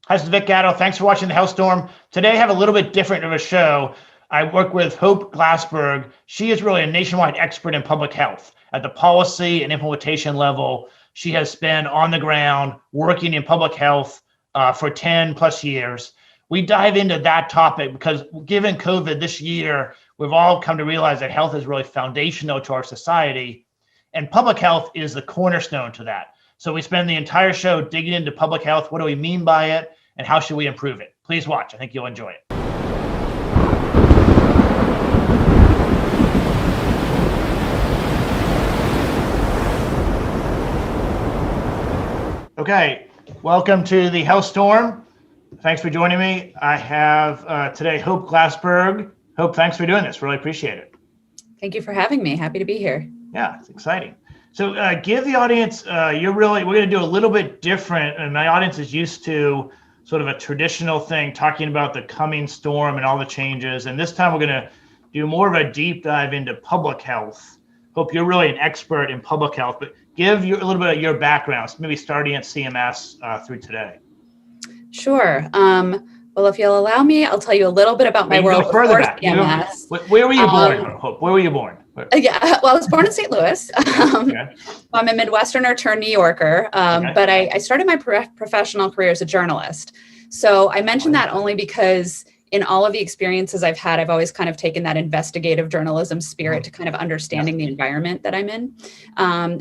Hi, this is Vic Gatto. Thanks for watching the Health Storm. Today I have a little bit different of a show. I work with Hope Glassberg. She is really a nationwide expert in public health. At the policy and implementation level, she has been on the ground working in public health for 10 plus years. We dive into that topic because given COVID this year, we've all come to realize that health is really foundational to our society, and public health is the cornerstone to that. So we spend the entire show digging into public health. What do we mean by it? And how should we improve it? Please watch. I think you'll enjoy it. Okay, welcome to the Health Storm. Thanks for joining me. I have today Hope Glassberg. Hope, thanks for doing this. Really appreciate it. Thank you for having me. Happy to be here. Yeah, it's exciting. So give the audience, we're going to do a little bit different, and my audience is used to sort of a traditional thing, talking about the coming storm and all the changes. And this time we're going to do more of a deep dive into public health. Hope, you're really an expert in public health, but give a little bit of your background, maybe starting at CMS through today. Sure. Well, if you'll allow me, I'll tell you a little bit about my world before CMS. Where were you born, Hope? Where were you born? Yeah, well, I was born in St. Louis. Okay. I'm a Midwesterner turned New Yorker, but I started my professional career as a journalist. So I mentioned that only because in all of the experiences I've had, I've always kind of taken that investigative journalism spirit to kind of understanding the environment that I'm in.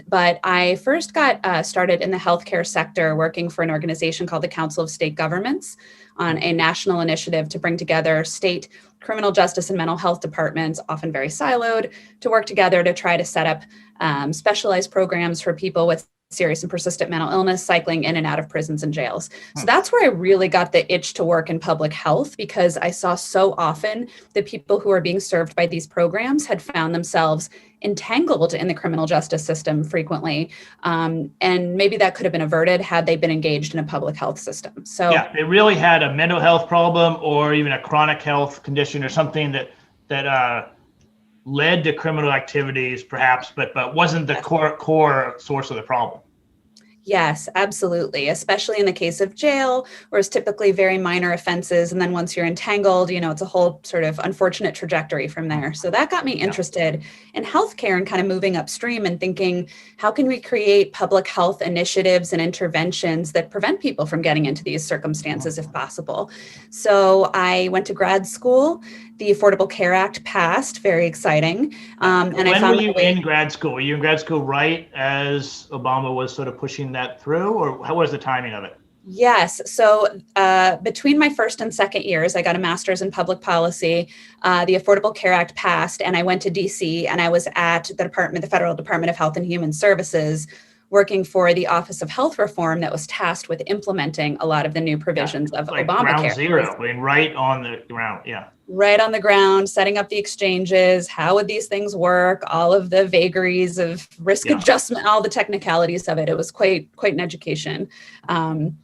But I first got started in the healthcare sector working for an organization called the Council of State Governments on a national initiative to bring together state criminal justice and mental health departments, often very siloed, to work together to try to set up specialized programs for people with serious and persistent mental illness cycling in and out of prisons and jails. So that's where I really got the itch to work in public health, because I saw so often that people who are being served by these programs had found themselves entangled in the criminal justice system frequently. And maybe that could have been averted had they been engaged in a public health system. So yeah, they really had a mental health problem or even a chronic health condition or something that led to criminal activities perhaps, but wasn't the core source of the problem. Yes, absolutely. Especially in the case of jail, where it's typically very minor offenses. And then once you're entangled, it's a whole sort of unfortunate trajectory from there. So that got me interested in healthcare and kind of moving upstream and thinking, how can we create public health initiatives and interventions that prevent people from getting into these circumstances if possible? So I went to grad school. The Affordable Care Act passed, very exciting. And when were you in grad school? Were you in grad school right as Obama was sort of pushing that through, or how was the timing of it? Yes. So between my first and second years, I got a master's in public policy. The Affordable Care Act passed, and I went to DC, and I was at the Federal Department of Health and Human Services, working for the Office of Health Reform that was tasked with implementing a lot of the new provisions of Obamacare. Ground zero, right on the ground, right on the ground, setting up the exchanges, how would these things work, all of the vagaries of risk adjustment, all the technicalities of it. It was quite an education. And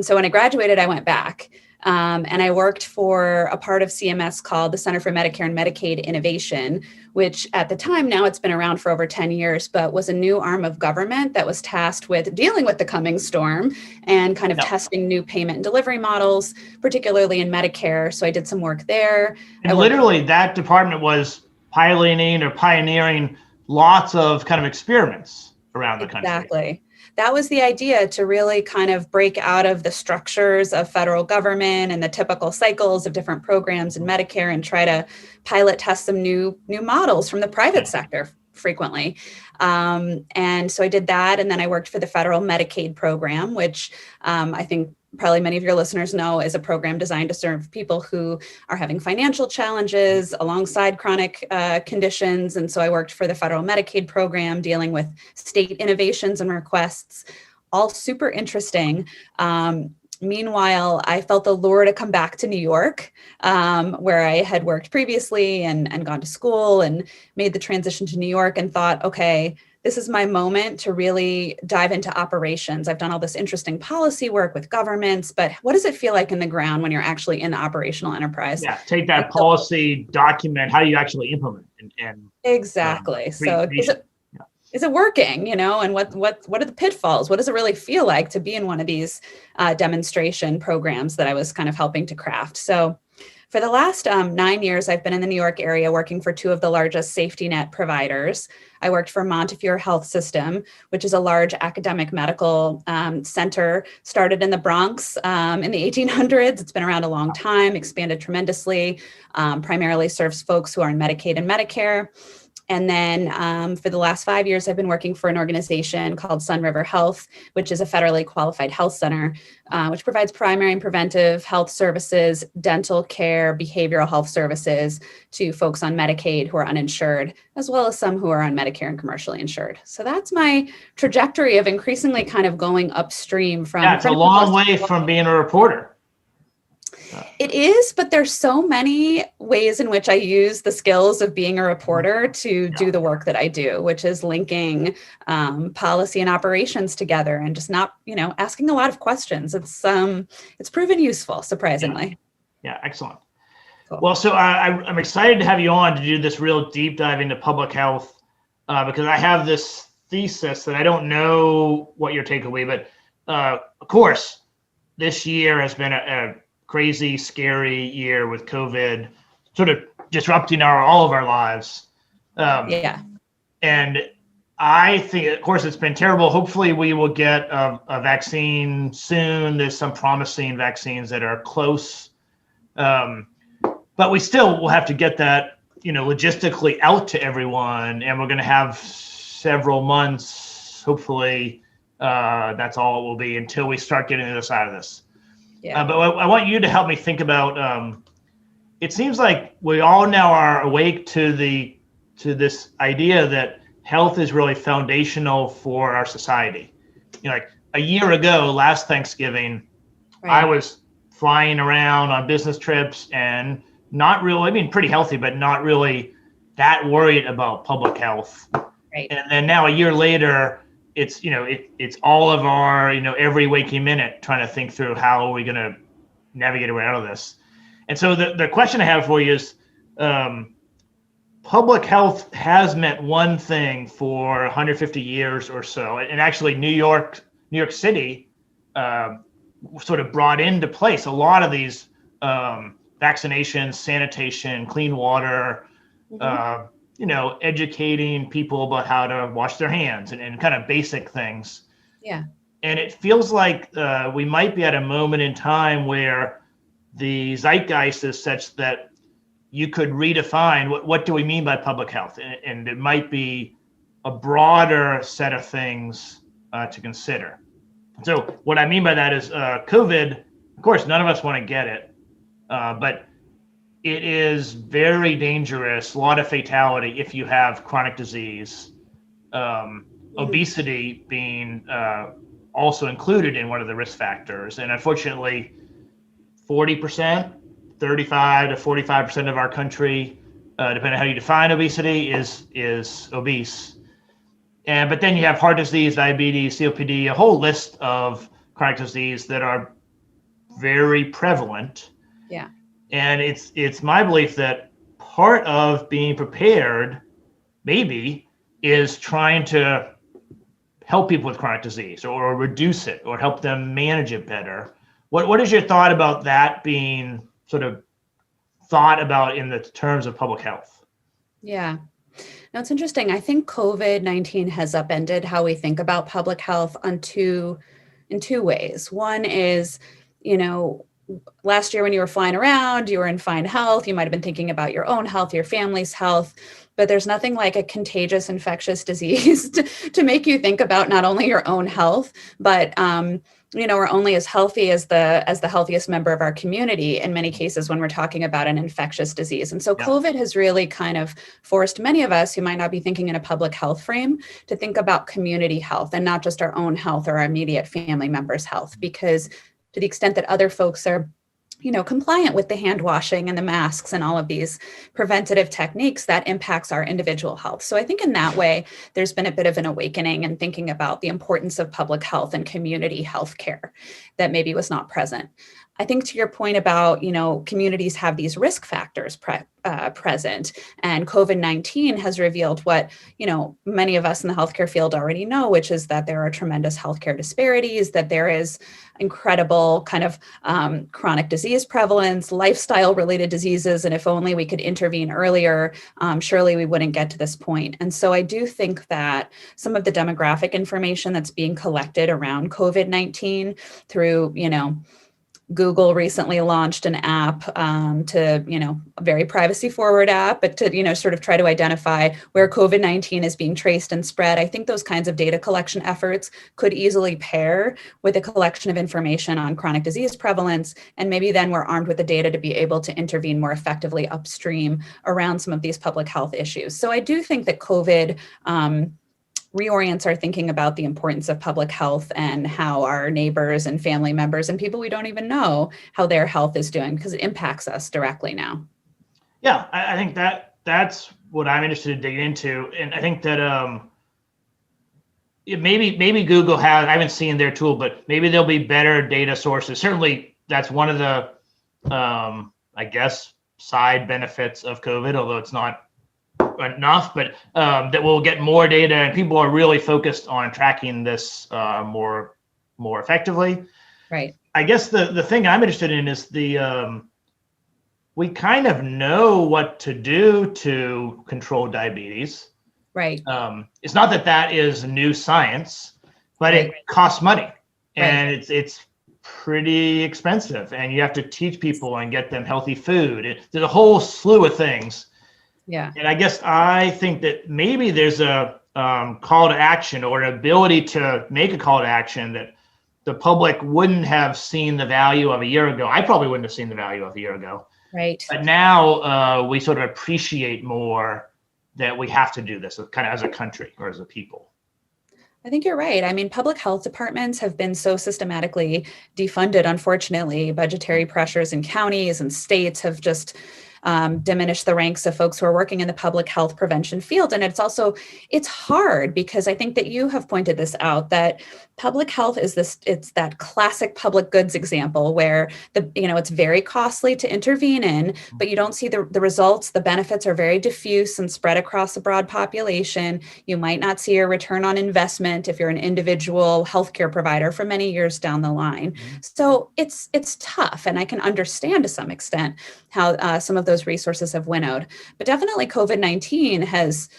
so when I graduated, I went back. And I worked for a part of CMS called the Center for Medicare and Medicaid Innovation, which at the time, now it's been around for over 10 years, but was a new arm of government that was tasked with dealing with the coming storm and kind of testing new payment and delivery models, particularly in Medicare. So I did some work there. And literally that department was pioneering lots of kind of experiments around the country. Exactly. That was the idea, to really kind of break out of the structures of federal government and the typical cycles of different programs in Medicare and try to pilot test some new models from the private sector frequently. And so I did that. And then I worked for the federal Medicaid program, which I think probably many of your listeners know is a program designed to serve people who are having financial challenges alongside chronic conditions. And so I worked for the federal Medicaid program, dealing with state innovations and requests, all super interesting. Meanwhile, I felt the lure to come back to New York, where I had worked previously and gone to school, and made the transition to New York and thought, okay, this is my moment to really dive into operations. I've done all this interesting policy work with governments, but what does it feel like in the ground when you're actually in the operational enterprise? Yeah, take that policy document. How do you actually implement? Exactly. is it working, and what are the pitfalls? What does it really feel like to be in one of these demonstration programs that I was kind of helping to craft? So for the last 9 years, I've been in the New York area working for two of the largest safety net providers. I worked for Montefiore Health System, which is a large academic medical center, started in the Bronx in the 1800s. It's been around a long time, expanded tremendously, primarily serves folks who are on Medicaid and Medicare. And then for the last 5 years, I've been working for an organization called Sun River Health, which is a federally qualified health center, which provides primary and preventive health services, dental care, behavioral health services to folks on Medicaid who are uninsured, as well as some who are on Medicare and commercially insured. So that's my trajectory of increasingly kind of going upstream from. Yeah, it's a long way from being a reporter. It is, but there's so many ways in which I use the skills of being a reporter to do the work that I do, which is linking policy and operations together and just not, asking a lot of questions. It's proven useful, surprisingly. Yeah, excellent. Cool. Well, so I'm excited to have you on to do this real deep dive into public health because I have this thesis that I don't know what your take will be, but of course, this year has been a crazy, scary year with COVID sort of disrupting all of our lives. And I think, of course, it's been terrible. Hopefully we will get a vaccine soon. There's some promising vaccines that are close. But we still will have to get that, logistically out to everyone. And we're going to have several months, hopefully, that's all it will be until we start getting to the other side of this. Yeah. But I want you to help me think about, it seems like we all now are awake to this idea that health is really foundational for our society. Like a year ago, last Thanksgiving, Right. I was flying around on business trips and not really, pretty healthy, but not really that worried about public health. Right. And then now a year later, it's it's all of our every waking minute trying to think through how are we going to navigate our way out of this. And so the question I have for you is, public health has meant one thing for 150 years or so, and actually New York City sort of brought into place a lot of these vaccinations, sanitation, clean water. Mm-hmm. Educating people about how to wash their hands and kind of basic things. Yeah. And it feels like we might be at a moment in time where the zeitgeist is such that you could redefine what do we mean by public health? And it might be a broader set of things to consider. So what I mean by that is COVID, of course, none of us want to get it, but it is very dangerous, a lot of fatality if you have chronic disease, obesity being also included in one of the risk factors. And unfortunately, 40%, 35 to 45% of our country, depending on how you define obesity, is obese. But then you have heart disease, diabetes, COPD, a whole list of chronic disease that are very prevalent. Yeah. And it's my belief that part of being prepared, maybe, is trying to help people with chronic disease or reduce it or help them manage it better. What is your thought about that being sort of thought about in the terms of public health? Yeah. No, it's interesting. I think COVID-19 has upended how we think about public health in two ways. One is, last year when you were flying around, you were in fine health, you might have been thinking about your own health, your family's health, but there's nothing like a contagious infectious disease to make you think about not only your own health, but we're only as healthy as the healthiest member of our community in many cases when we're talking about an infectious disease. And so COVID has really kind of forced many of us who might not be thinking in a public health frame to think about community health and not just our own health or our immediate family members' health, because to the extent that other folks are, compliant with the hand washing and the masks and all of these preventative techniques, that impacts our individual health. So I think in that way, there's been a bit of an awakening and thinking about the importance of public health and community health care that maybe was not present. I think to your point about, communities have these risk factors present, and COVID-19 has revealed what, many of us in the healthcare field already know, which is that there are tremendous healthcare disparities, that there is incredible kind of chronic disease prevalence, lifestyle related diseases. And if only we could intervene earlier, surely we wouldn't get to this point. And so I do think that some of the demographic information that's being collected around COVID-19 through, Google recently launched an app to, a very privacy forward app, but to, sort of try to identify where COVID-19 is being traced and spread. I think those kinds of data collection efforts could easily pair with a collection of information on chronic disease prevalence. And maybe then we're armed with the data to be able to intervene more effectively upstream around some of these public health issues. So I do think that COVID reorients our thinking about the importance of public health and how our neighbors and family members and people we don't even know how their health is doing, because it impacts us directly now. Yeah, I think that's what I'm interested in digging into. And I think that maybe Google has, I haven't seen their tool, but maybe there'll be better data sources. Certainly that's one of the, I guess, side benefits of COVID, although it's not enough, but that we'll get more data and people are really focused on tracking this more effectively. Right. I guess the thing I'm interested in is we kind of know what to do to control diabetes. Right. It's not that is new science, but it costs money and it's pretty expensive, and you have to teach people and get them healthy food. There's a whole slew of things. Yeah. And I guess I think that maybe there's a call to action or an ability to make a call to action that the public wouldn't have seen the value of a year ago. I probably wouldn't have seen the value of a year ago. Right. But now we sort of appreciate more that we have to do this kind of as a country or as a people. I think you're right. I mean, public health departments have been so systematically defunded, unfortunately. Budgetary pressures in counties and states have just diminish the ranks of folks who are working in the public health prevention field. And it's hard because I think that you have pointed this out, that public health it's that classic public goods example where it's very costly to intervene in, but you don't see the results. The benefits are very diffuse and spread across a broad population. You might not see a return on investment if you're an individual healthcare provider for many years down the line. Mm-hmm. So it's tough. And I can understand to some extent how some of those resources have winnowed. But definitely COVID-19 has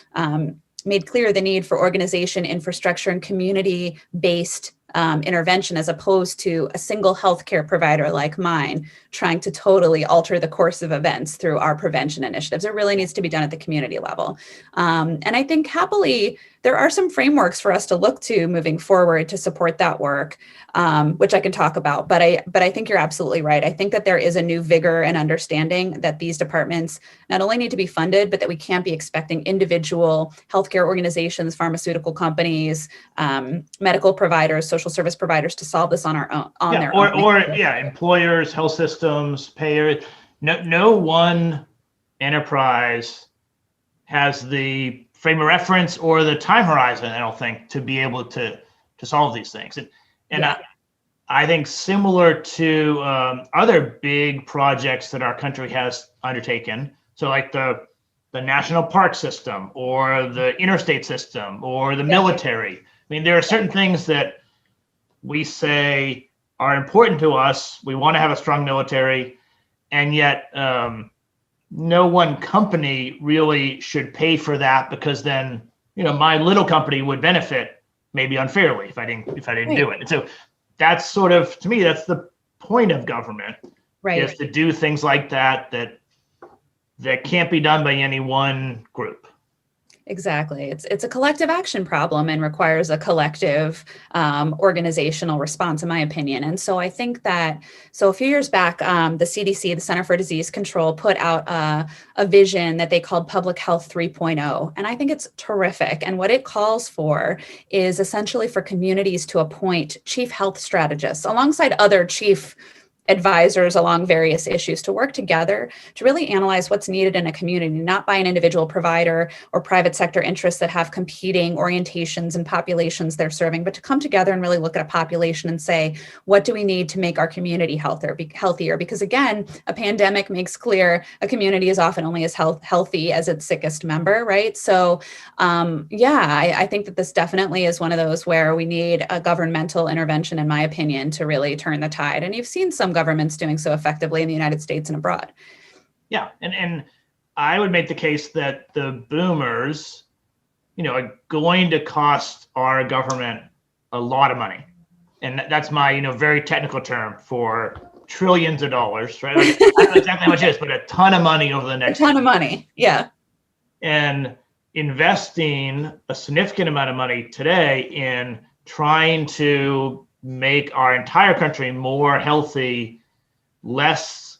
made clear the need for organization, infrastructure, and community-based intervention, as opposed to a single healthcare provider like mine trying to totally alter the course of events through our prevention initiatives. It really needs to be done at the community level. And I think happily, there are some frameworks for us to look to moving forward to support that work, which I can talk about. But I think you're absolutely right. I think that there is a new vigor and understanding that these departments not only need to be funded, but that we can't be expecting individual healthcare organizations, pharmaceutical companies, medical providers, social service providers to solve this on their own. Employers, health systems, payers. No one enterprise has the frame of reference or the time horizon, I don't think, to be able to solve these things. I think similar to other big projects that our country has undertaken, so like the national park system or the interstate system or the military. I mean, there are certain things that we say are important to us. We want to have a strong military, and yet no one company really should pay for that, because then my little company would benefit maybe unfairly if I didn't do it. And so that's sort of, to me, that's the point of government, is to do things like that can't be done by any one group. Exactly. It's a collective action problem and requires a collective organizational response, in my opinion. And so I think that, a few years back, the CDC, the Center for Disease Control, put out a vision that they called Public Health 3.0. And I think it's terrific. And what it calls for is essentially for communities to appoint chief health strategists alongside other chief advisors along various issues to work together to really analyze what's needed in a community, not by an individual provider or private sector interests that have competing orientations and populations they're serving, but to come together and really look at a population and say, what do we need to make our community healthier? Because again, a pandemic makes clear a community is often only as healthy as its sickest member, right? So I think that this definitely is one of those where we need a governmental intervention, in my opinion, to really turn the tide. And you've seen some governments doing so effectively in the United States and abroad. Yeah, and I would make the case that the boomers, are going to cost our government a lot of money. And that's my, very technical term for trillions of dollars, right? Like, I don't know exactly how much it is, but a ton of money over the next. A ton of money, yeah. And investing a significant amount of money today in trying to make our entire country more healthy, less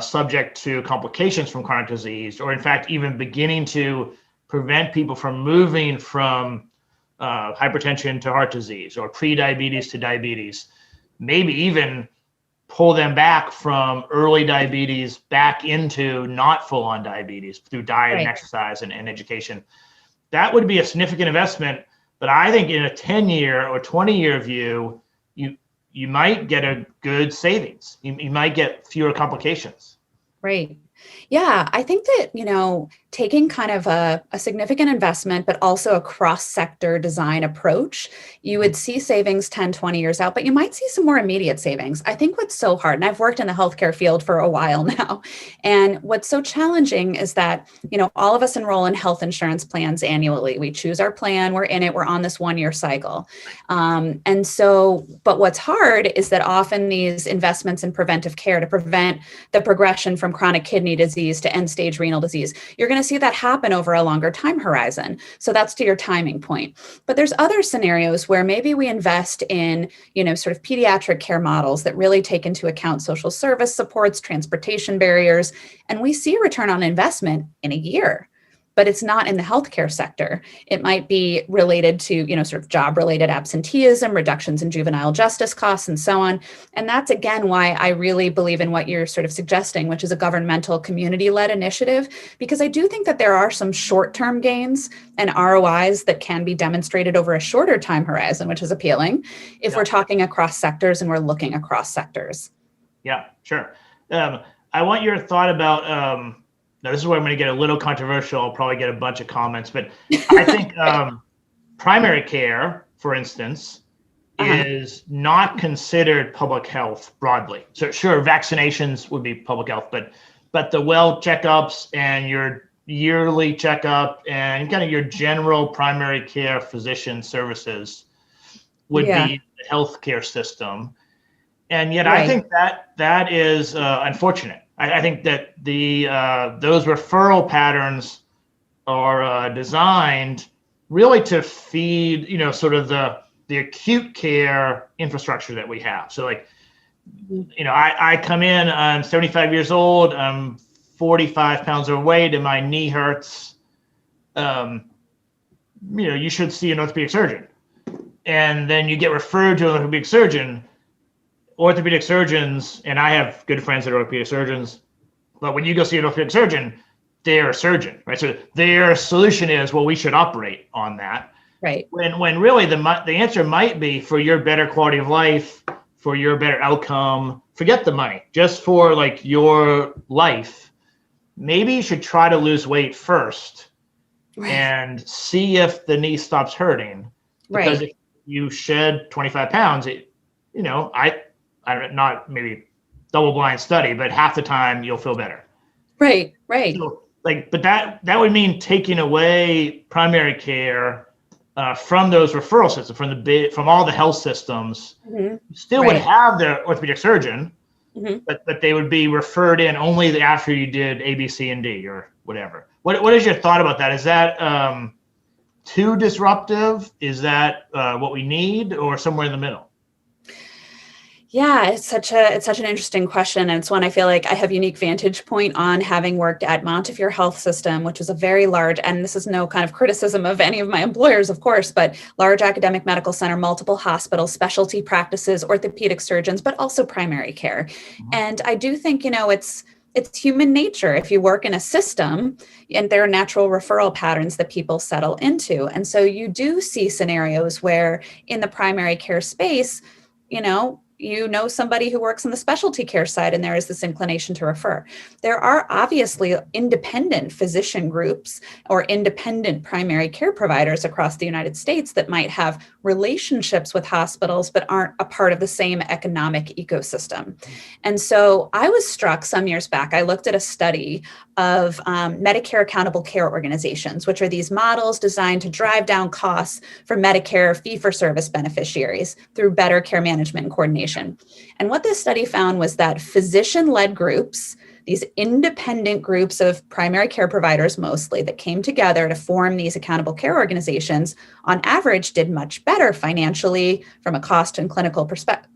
subject to complications from chronic disease, or in fact, even beginning to prevent people from moving from hypertension to heart disease or pre-diabetes to diabetes, maybe even pull them back from early diabetes back into not full-on diabetes through diet and exercise and education. That would be a significant investment. But I think in a 10-year or 20-year view, you might get a good savings. You might get fewer complications. Right. Yeah, I think that, taking kind of a significant investment, but also a cross-sector design approach, you would see savings 10, 20 years out, but you might see some more immediate savings. I think what's so hard, and I've worked in the healthcare field for a while now, and what's so challenging is that, all of us enroll in health insurance plans annually. We choose our plan, we're in it, we're on this 1-year cycle. But what's hard is that often these investments in preventive care to prevent the progression from chronic kidney disease to end-stage renal disease, you're going to see that happen over a longer time horizon. So that's to your timing point. But there's other scenarios where maybe we invest in, sort of pediatric care models that really take into account social service supports, transportation barriers, and we see a return on investment in a year. But it's not in the healthcare sector. It might be related to, sort of job-related absenteeism, reductions in juvenile justice costs, and so on. And that's, again, why I really believe in what you're sort of suggesting, which is a governmental community-led initiative, because I do think that there are some short-term gains and ROIs that can be demonstrated over a shorter time horizon, which is appealing if we're talking across sectors and we're looking across sectors. Yeah, sure. I want your thought about now, this is where I'm going to get a little controversial. I'll probably get a bunch of comments, but I think primary care, for instance, is not considered public health broadly. So sure, vaccinations would be public health, but the well checkups and your yearly checkup and kind of your general primary care physician services would be the healthcare system. And yet I think that is unfortunate. I think that those referral patterns are designed really to feed, sort of the acute care infrastructure that we have. So like, I come in, I'm 75 years old, I'm 45 pounds overweight, and my knee hurts. You should see an orthopedic surgeon. And then you get referred to an orthopedic surgeon. Orthopedic surgeons, and I have good friends that are orthopedic surgeons, but when you go see an orthopedic surgeon, they're a surgeon, right? So their solution is, well, we should operate on that. Right. When really the answer might be for your better quality of life, for your better outcome, forget the money, just for like your life, maybe you should try to lose weight first and see if the knee stops hurting. Because if you shed 25 pounds, I don't not maybe double blind study, but half the time you'll feel better. Right. So, but that would mean taking away primary care from those referral systems, from all the health systems. You still would have the orthopedic surgeon, but they would be referred in only after you did A, B, C, and D or whatever. What is your thought about that? Is that too disruptive? Is that what we need, or somewhere in the middle? Yeah, it's such an interesting question. And it's one I feel like I have unique vantage point on, having worked at Montefiore Health System, which is a very large, and this is no kind of criticism of any of my employers, of course, but large academic medical center, multiple hospitals, specialty practices, orthopedic surgeons, but also primary care. And I do think, it's human nature. If you work in a system, and there are natural referral patterns that people settle into. And so you do see scenarios where in the primary care space, somebody who works on the specialty care side, and there is this inclination to refer. There are obviously independent physician groups or independent primary care providers across the United States that might have relationships with hospitals but aren't a part of the same economic ecosystem. And so I was struck some years back. I looked at a study of Medicare accountable care organizations, which are these models designed to drive down costs for Medicare fee-for-service beneficiaries through better care management and coordination. And what this study found was that physician-led groups, these independent groups of primary care providers mostly that came together to form these accountable care organizations, on average did much better financially from a cost and clinical perspective.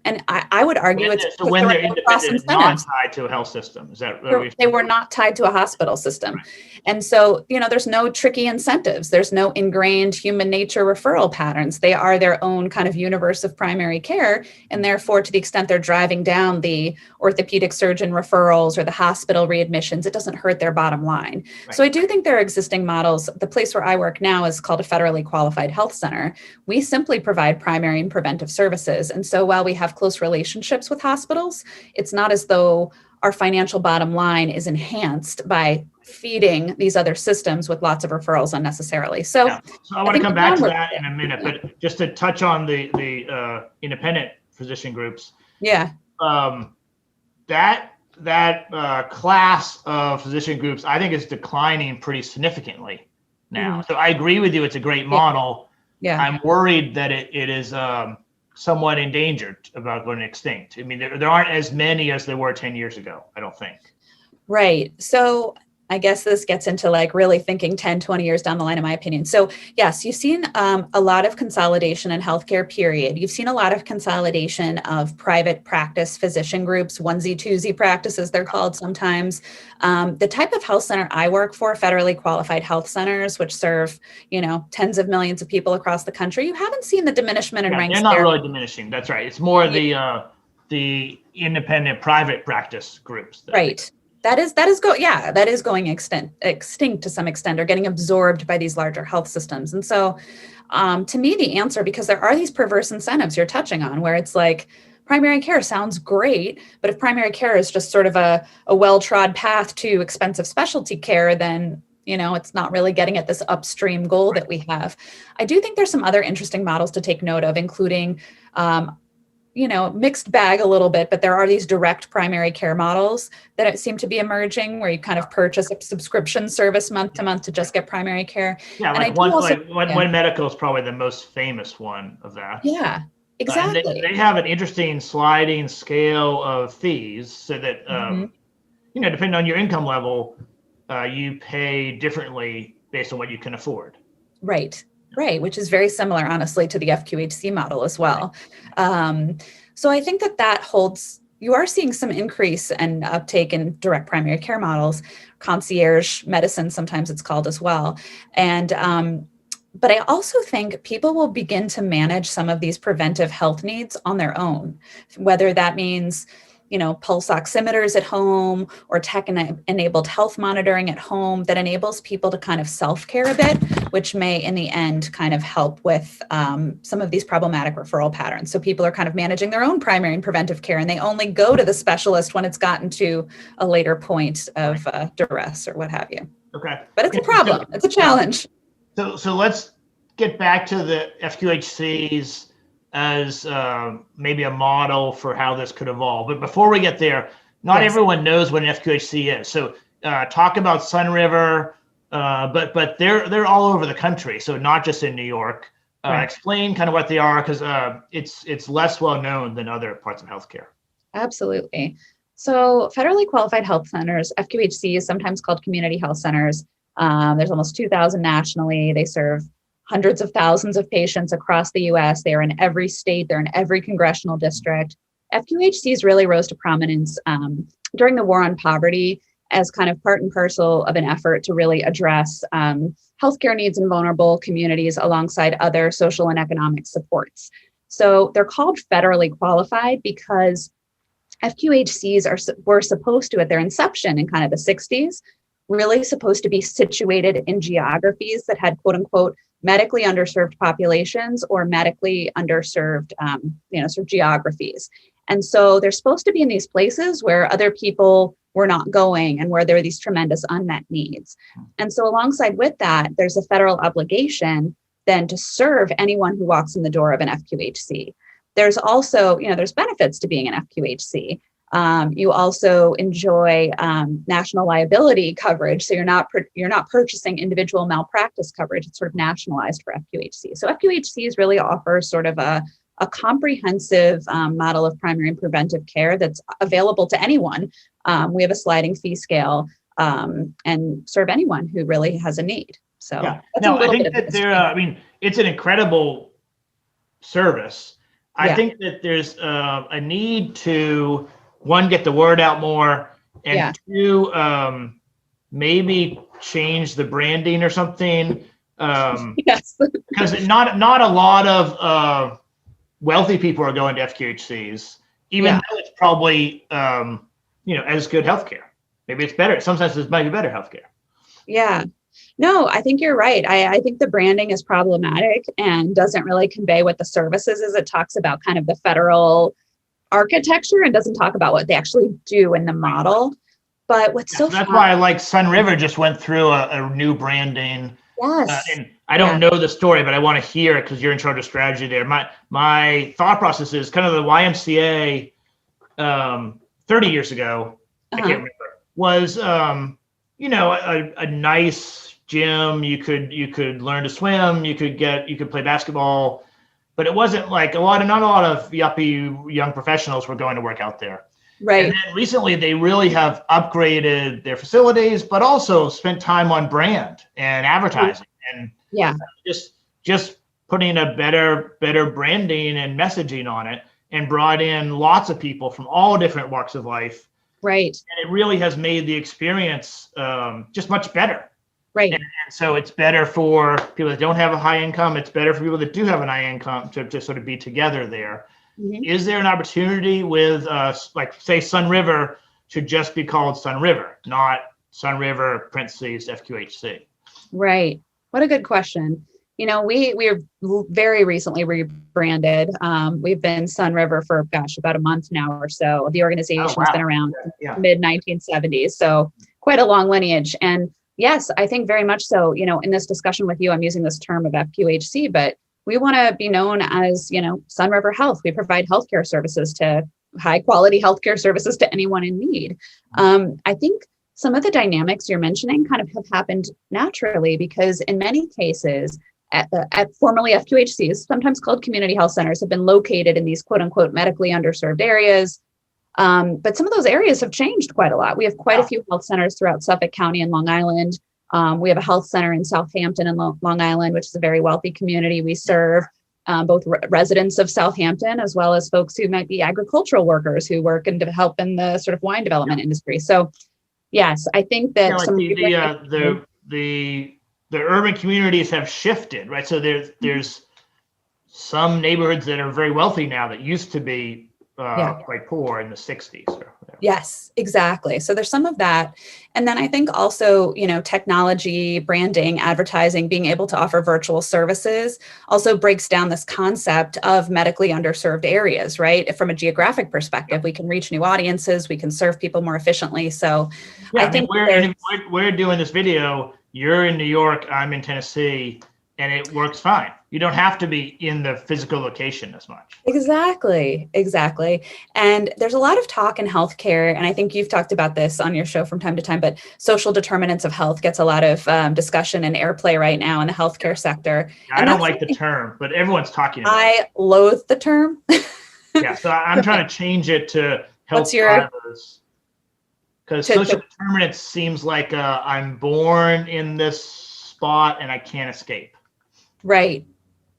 And I would argue when they're independent, not tied to a health system. Is that they were not tied to a hospital system. Right. And so, there's no tricky incentives. There's no ingrained human nature referral patterns. They are their own kind of universe of primary care. And therefore, to the extent they're driving down the orthopedic surgeon referrals or the hospital readmissions, it doesn't hurt their bottom line. Right. So I do think there are existing models. The place where I work now is called a federally qualified health center. We simply provide primary and preventive services. And so while we have close relationships with hospitals, it's not as though our financial bottom line is enhanced by feeding these other systems with lots of referrals unnecessarily. So I want to come back to that in a minute, but just to touch on the independent physician groups. Yeah. That class of physician groups, I think, is declining pretty significantly now. So I agree with you. It's a great model. Yeah. I'm worried that it is somewhat endangered, about going extinct. I mean, there aren't as many as there were 10 years ago, I don't think. Right. So I guess this gets into like really thinking 10, 20 years down the line, in my opinion. So yes, you've seen a lot of consolidation in healthcare, period. You've seen a lot of consolidation of private practice physician groups, onesie, twosie practices, they're called sometimes. The type of health center I work for, federally qualified health centers, which serve, tens of millions of people across the country, you haven't seen the diminishment in ranks. They're not really diminishing. That's right. It's more the independent private practice groups. Right. That is going extinct to some extent, or getting absorbed by these larger health systems. And so to me, the answer, because there are these perverse incentives you're touching on, where it's like primary care sounds great, but if primary care is just sort of a well-trod path to expensive specialty care, then it's not really getting at this upstream goal that we have. I do think there's some other interesting models to take note of, including mixed bag a little bit, but there are these direct primary care models that seem to be emerging, where you kind of purchase a subscription service month to month to just get primary care. Yeah, and One Medical is probably the most famous one of that. Yeah, exactly. They have an interesting sliding scale of fees, so that depending on your income level, you pay differently based on what you can afford. Right, which is very similar, honestly, to the FQHC model as well. So I think that holds. You are seeing some increase and uptake in direct primary care models, concierge medicine, sometimes it's called as well. And but I also think people will begin to manage some of these preventive health needs on their own, whether that means pulse oximeters at home, or tech-enabled health monitoring at home that enables people to kind of self-care a bit, which may in the end kind of help with some of these problematic referral patterns. So people are kind of managing their own primary and preventive care, and they only go to the specialist when it's gotten to a later point of duress or what have you. Okay. But it's a problem. It's a challenge. So let's get back to the FQHCs as maybe a model for how this could evolve. But before we get there, not everyone knows what an FQHC is. So talk about Sun River, but they're all over the country, so not just in New York. Explain kind of what they are, because it's less well known than other parts of healthcare. Absolutely. So federally qualified health centers, FQHCs, sometimes called community health centers. There's almost 2,000 nationally. They serve hundreds of thousands of patients across the US. They are in every state, they're in every congressional district. FQHCs really rose to prominence during the war on poverty as kind of part and parcel of an effort to really address healthcare needs in vulnerable communities alongside other social and economic supports. So they're called federally qualified because FQHCs were supposed to, at their inception in kind of the 60s, really supposed to be situated in geographies that had quote unquote medically underserved populations or medically underserved sort of geographies. And so they're supposed to be in these places where other people were not going and where there are these tremendous unmet needs. And so alongside with that, there's a federal obligation then to serve anyone who walks in the door of an FQHC. There's also, there's benefits to being an FQHC. You also enjoy national liability coverage, so you're not purchasing individual malpractice coverage. It's sort of nationalized for FQHC. So FQHCs really offer sort of a comprehensive model of primary and preventive care that's available to anyone. We have a sliding fee scale and serve anyone who really has a need. So yeah, no, I think that it's an incredible service. I think that there's a need to, one, get the word out more, and two, maybe change the branding or something. Yes. Because not a lot of wealthy people are going to FQHCs, even though it's probably as good healthcare. Maybe it's better. Sometimes it's maybe better healthcare. Yeah. No, I think you're right. I think the branding is problematic and doesn't really convey what the services is. It talks about kind of the federal architecture and doesn't talk about what they actually do in the model. But what's so that's why I like Sun River just went through a new branding. Yes. And I don't know the story, but I want to hear it because you're in charge of strategy there. My thought process is kind of the YMCA 30 years ago, I can't remember, was a nice gym. You could learn to swim, you could play basketball, but it wasn't like not a lot of yuppie young professionals were going to work out there. Right. And then recently they really have upgraded their facilities, but also spent time on brand and advertising and just putting a better branding and messaging on it, and brought in lots of people from all different walks of life. Right. And it really has made the experience just much better. Right. And so it's better for people that don't have a high income. It's better for people that do have an high income to sort of be together there. Mm-hmm. Is there an opportunity with, say, Sun River to just be called Sun River, not Sun River parentheses FQHC? Right. What a good question. We are very recently rebranded. We've been Sun River for, about a month now or so. The organization has been around mid 1970s, so quite a long lineage. And yes, I think very much so. In this discussion with you, I'm using this term of FQHC, but we want to be known as, Sun River Health. We provide healthcare services high quality healthcare services to anyone in need. I think some of the dynamics you're mentioning kind of have happened naturally because in many cases, at formerly FQHCs, sometimes called community health centers, have been located in these quote unquote medically underserved areas. But some of those areas have changed quite a lot. We have quite a few health centers throughout Suffolk County and Long Island. We have a health center in Southampton and Long Island, which is a very wealthy community. We serve both residents of Southampton as well as folks who might be agricultural workers who work and help in the sort of wine development industry. So, yes, I think that the urban communities have shifted, right? So there's some neighborhoods that are very wealthy now that used to be quite poor in the 60s or whatever. Yes, exactly. So there's some of that. And then I think also, technology, branding, advertising, being able to offer virtual services also breaks down this concept of medically underserved areas, right? From a geographic perspective, we can reach new audiences, we can serve people more efficiently. So I think we're doing this video. You're in New York, I'm in Tennessee, and it works fine. You don't have to be in the physical location as much. Exactly. And there's a lot of talk in healthcare, and I think you've talked about this on your show from time to time, but social determinants of health gets a lot of discussion and airplay right now in the healthcare sector. I don't like the term, but everyone's talking about it. I loathe the term. Yeah, so I'm trying to change it to health drivers. Because social determinants seems like I'm born in this spot and I can't escape. Right.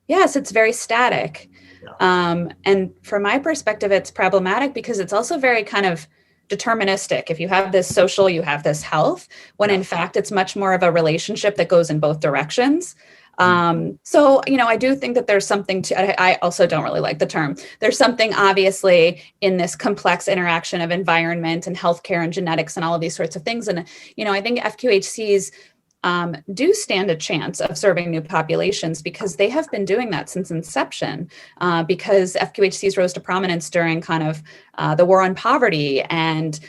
Yes, it's very static. Yeah. And from my perspective, it's problematic because it's also very kind of deterministic. If you have this social, you have this health, when Yeah. in fact, it's much more of a relationship that goes in both directions. So, I do think that there's something I also don't really like the term. There's something obviously in this complex interaction of environment and healthcare and genetics and all of these sorts of things. And, I think FQHCs do stand a chance of serving new populations because they have been doing that since inception, because FQHCs rose to prominence during kind of the war on poverty and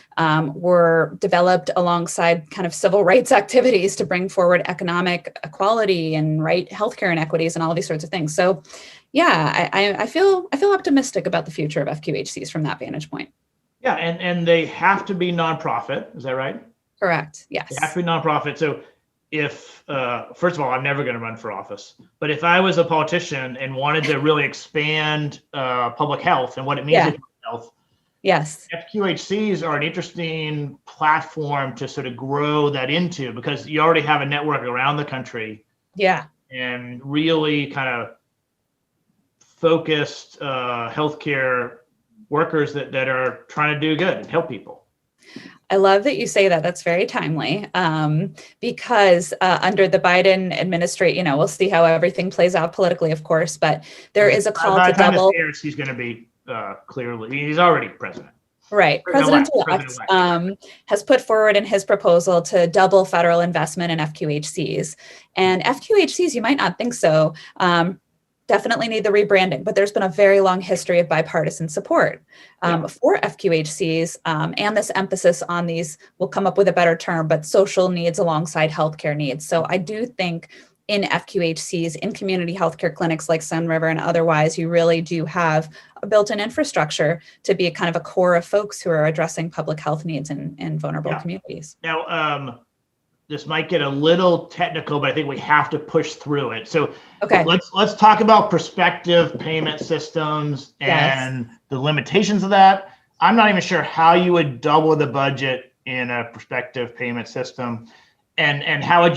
were developed alongside kind of civil rights activities to bring forward economic equality and healthcare inequities and all these sorts of things. So yeah, I feel optimistic about the future of FQHCs from that vantage point. Yeah, and they have to be nonprofit. Is that right? Correct. Yes. They have to be nonprofit. So if, first of all, I'm never going to run for office, but if I was a politician and wanted to really expand public health and what it means to public health, yes, FQHCs are an interesting platform to sort of grow that into, because you already have a network around the country. Yeah. And really kind of focused healthcare workers that are trying to do good and help people. I love that you say that. That's very timely, because under the Biden administration, we'll see how everything plays out politically, of course, but there is a call to double. He's going to be clearly, he's already president. Right. President-elect has put forward in his proposal to double federal investment in FQHCs. And FQHCs, you might not think so, definitely need the rebranding, but there's been a very long history of bipartisan support for FQHCs, and this emphasis on these, we'll come up with a better term, but social needs alongside healthcare needs. So I do think in FQHCs, in community healthcare clinics like Sun River and otherwise, you really do have a built-in infrastructure to be a kind of a core of folks who are addressing public health needs in vulnerable communities. Now, this might get a little technical, but I think we have to push through it. So let's talk about prospective payment systems and the limitations of that. I'm not even sure how you would double the budget in a prospective payment system. And how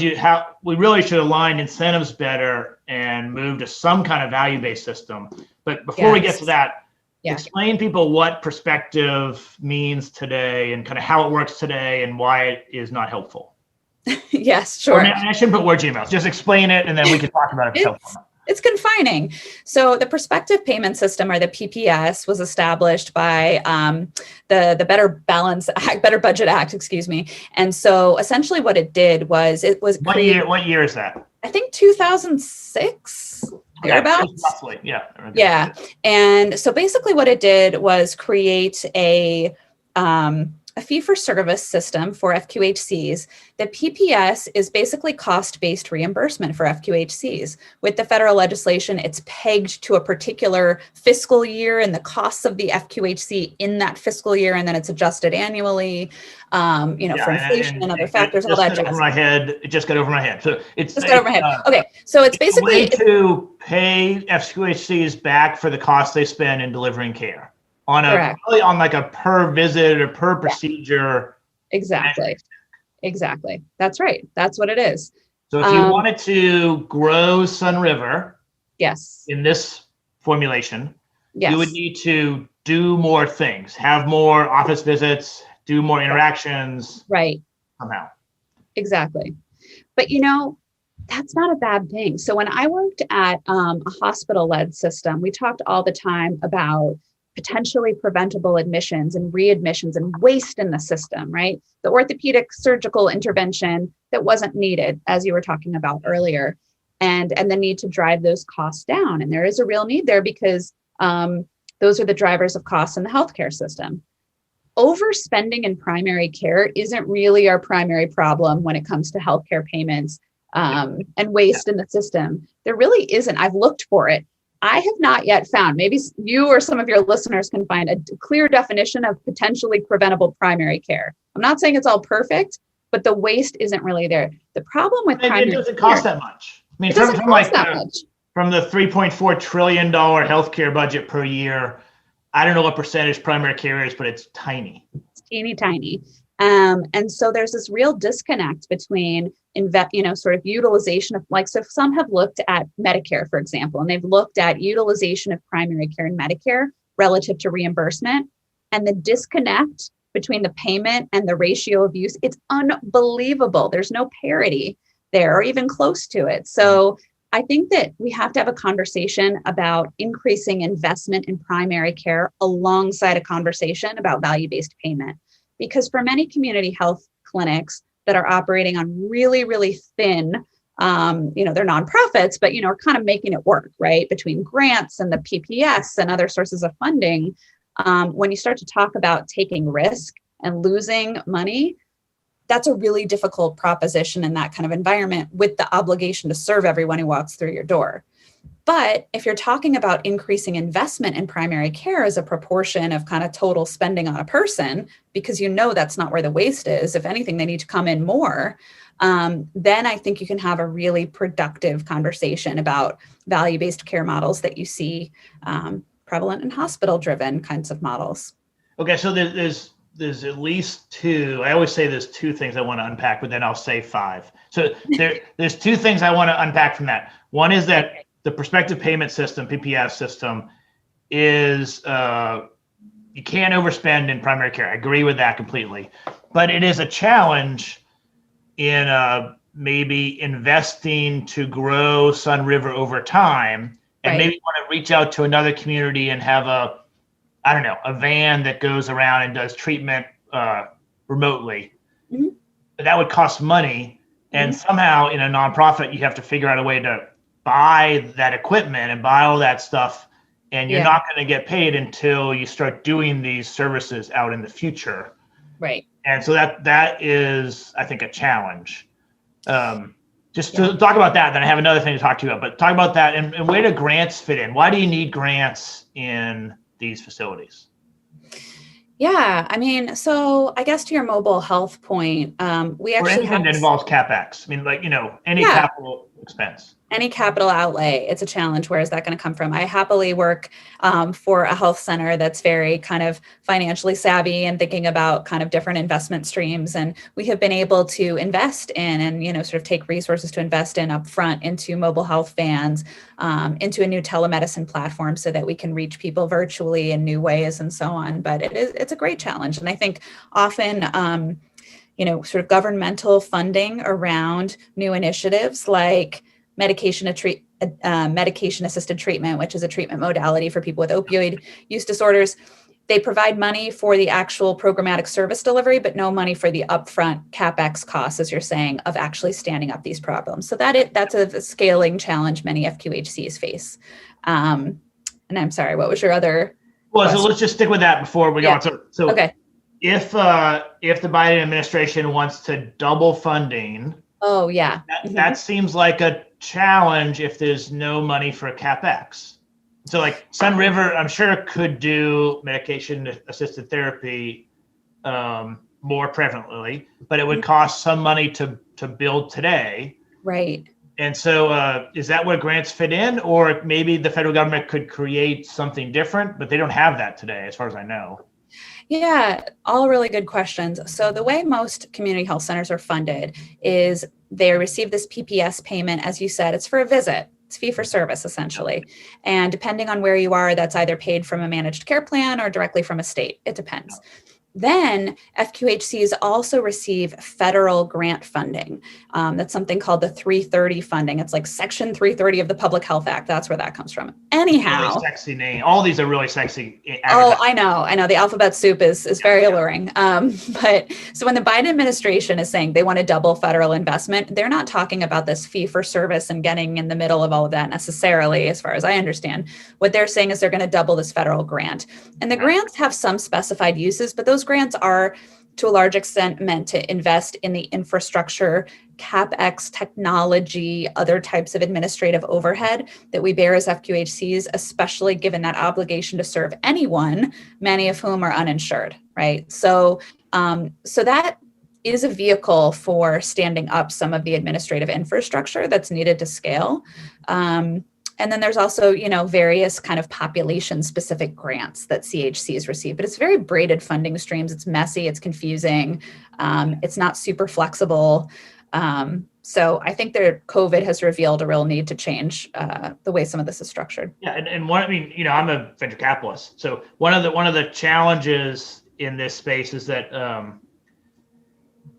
we really should align incentives better and move to some kind of value-based system. But before we get to that, explain people what prospective means today and kind of how it works today and why it is not helpful. Yes, sure. I shouldn't put words in your mouth. Just explain it, and then we can talk about it. It's confining. So the prospective payment system, or the PPS, was established by the Better Budget Act, excuse me. And so essentially what it did was what year is that? I think 2006. Thereabouts. Yeah. And so basically what it did was create a fee-for-service system for FQHCs. The PPS is basically cost-based reimbursement for FQHCs. With the federal legislation, it's pegged to a particular fiscal year and the costs of the FQHC in that fiscal year, and then it's adjusted annually, for inflation and other factors. All that jazz. It just got over my head. So it's just got over my head. Okay, so it's basically to pay FQHCs back for the costs they spend in delivering care. Probably on like a per visit or per procedure. Exactly. That's right. That's what it is. So if you wanted to grow Sun River, in this formulation, you would need to do more things, have more office visits, do more interactions. Right. Somehow. Exactly. But that's not a bad thing. So when I worked at a hospital-led system, we talked all the time about potentially preventable admissions and readmissions and waste in the system, right? The orthopedic surgical intervention that wasn't needed, as you were talking about earlier, and the need to drive those costs down. And there is a real need there because those are the drivers of costs in the healthcare system. Overspending in primary care isn't really our primary problem when it comes to healthcare payments and waste in the system. There really isn't. I've looked for it. I have not yet found, maybe you or some of your listeners can find a clear definition of potentially preventable primary care. I'm not saying it's all perfect, but the waste isn't really there. The problem with primary care, it doesn't cost that much. I mean, from the $3.4 trillion healthcare budget per year, I don't know what percentage primary care is, but it's tiny. It's teeny tiny. And so there's this real disconnect between sort of utilization of, like, so some have looked at Medicare, for example, and they've looked at utilization of primary care in Medicare relative to reimbursement, and the disconnect between the payment and the ratio of use, it's unbelievable. There's no parity there or even close to it. So I think that we have to have a conversation about increasing investment in primary care alongside a conversation about value-based payment. Because for many community health clinics that are operating on really, really thin, they're nonprofits, but, are kind of making it work, right? Between grants and the PPS and other sources of funding, when you start to talk about taking risk and losing money, that's a really difficult proposition in that kind of environment with the obligation to serve everyone who walks through your door. But if you're talking about increasing investment in primary care as a proportion of kind of total spending on a person, because that's not where the waste is, if anything, they need to come in more, then I think you can have a really productive conversation about value-based care models that you see prevalent in hospital-driven kinds of models. Okay, so there's at least two. I always say there's two things I want to unpack, but then I'll say five. So there's two things I want to unpack from that. One is that the prospective payment system, PPS system, is you can't overspend in primary care. I agree with that completely, but it is a challenge in maybe investing to grow Sun River over time, and maybe want to reach out to another community and have a van that goes around and does treatment remotely. Mm-hmm. But that would cost money. And somehow in a nonprofit, you have to figure out a way to buy that equipment and buy all that stuff. And you're not going to get paid until you start doing these services out in the future. Right. And so that is, I think, a challenge. Just to talk about that, then I have another thing to talk to you about, but talk about that and where do grants fit in? Why do you need grants in these facilities? Yeah, I mean, so I guess to your mobile health point, we actually anything that involves CapEx. I mean, any capital expense. Any capital outlay, it's a challenge. Where is that going to come from? I happily work for a health center that's very kind of financially savvy and thinking about kind of different investment streams. And we have been able to invest in and, sort of take resources to invest in upfront into mobile health vans, into a new telemedicine platform so that we can reach people virtually in new ways and so on. But it's a great challenge. And I think often, sort of governmental funding around new initiatives like medication-assisted treatment, which is a treatment modality for people with opioid use disorders. They provide money for the actual programmatic service delivery, but no money for the upfront CapEx costs, as you're saying, of actually standing up these problems. So that's a scaling challenge many FQHCs face. And I'm sorry, what was your other question? So let's just stick with that before we go on. So okay. If the Biden administration wants to double funding, that seems like a challenge if there's no money for CapEx. So like Sun River, I'm sure could do medication-assisted therapy more prevalently, but it would cost some money to build today. Right. And so is that where grants fit in? Or maybe the federal government could create something different, but they don't have that today, as far as I know. Yeah, all really good questions. So the way most community health centers are funded is they receive this PPS payment. As you said, it's for a visit. It's fee for service, essentially. And depending on where you are, that's either paid from a managed care plan or directly from a state. It depends. Then FQHCs also receive federal grant funding. That's something called the 330 funding. It's like Section 330 of the Public Health Act. That's where that comes from. Anyhow. Really sexy name. All these are really sexy. Oh, I know. The alphabet soup is very alluring. But so when the Biden administration is saying they want to double federal investment, they're not talking about this fee for service and getting in the middle of all of that necessarily, as far as I understand. What they're saying is they're going to double this federal grant. And the grants have some specified uses, but those grants are to a large extent meant to invest in the infrastructure, CapEx, technology, other types of administrative overhead that we bear as FQHCs, especially given that obligation to serve anyone, many of whom are uninsured, right? So that is a vehicle for standing up some of the administrative infrastructure that's needed to scale. And then there's also, various kind of population-specific grants that CHCs receive, but it's very braided funding streams. It's messy, it's confusing, it's not super flexible. So I think that COVID has revealed a real need to change the way some of this is structured. Yeah, and one, I mean, I'm a venture capitalist, so one of the challenges in this space is that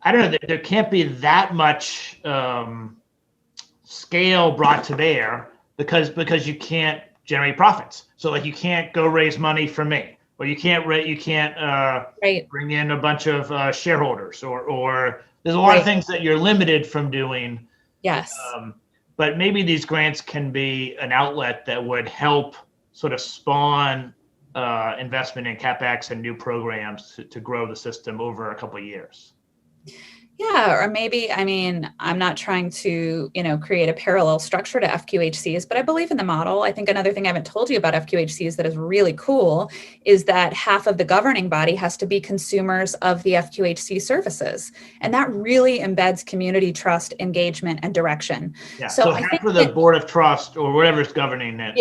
I don't know, there can't be that much scale brought to bear because you can't generate profits. So like you can't go raise money for me, or you can't right. bring in a bunch of shareholders, or there's a lot of things that you're limited from doing. Yes. But maybe these grants can be an outlet that would help sort of spawn investment in CapEx and new programs to grow the system over a couple of years. Yeah, or maybe, I mean, I'm not trying to, create a parallel structure to FQHCs, but I believe in the model. I think another thing I haven't told you about FQHCs that is really cool is that half of the governing body has to be consumers of the FQHC services. And that really embeds community trust, engagement, and direction. Yeah, so I think the board of trust or whatever's governing it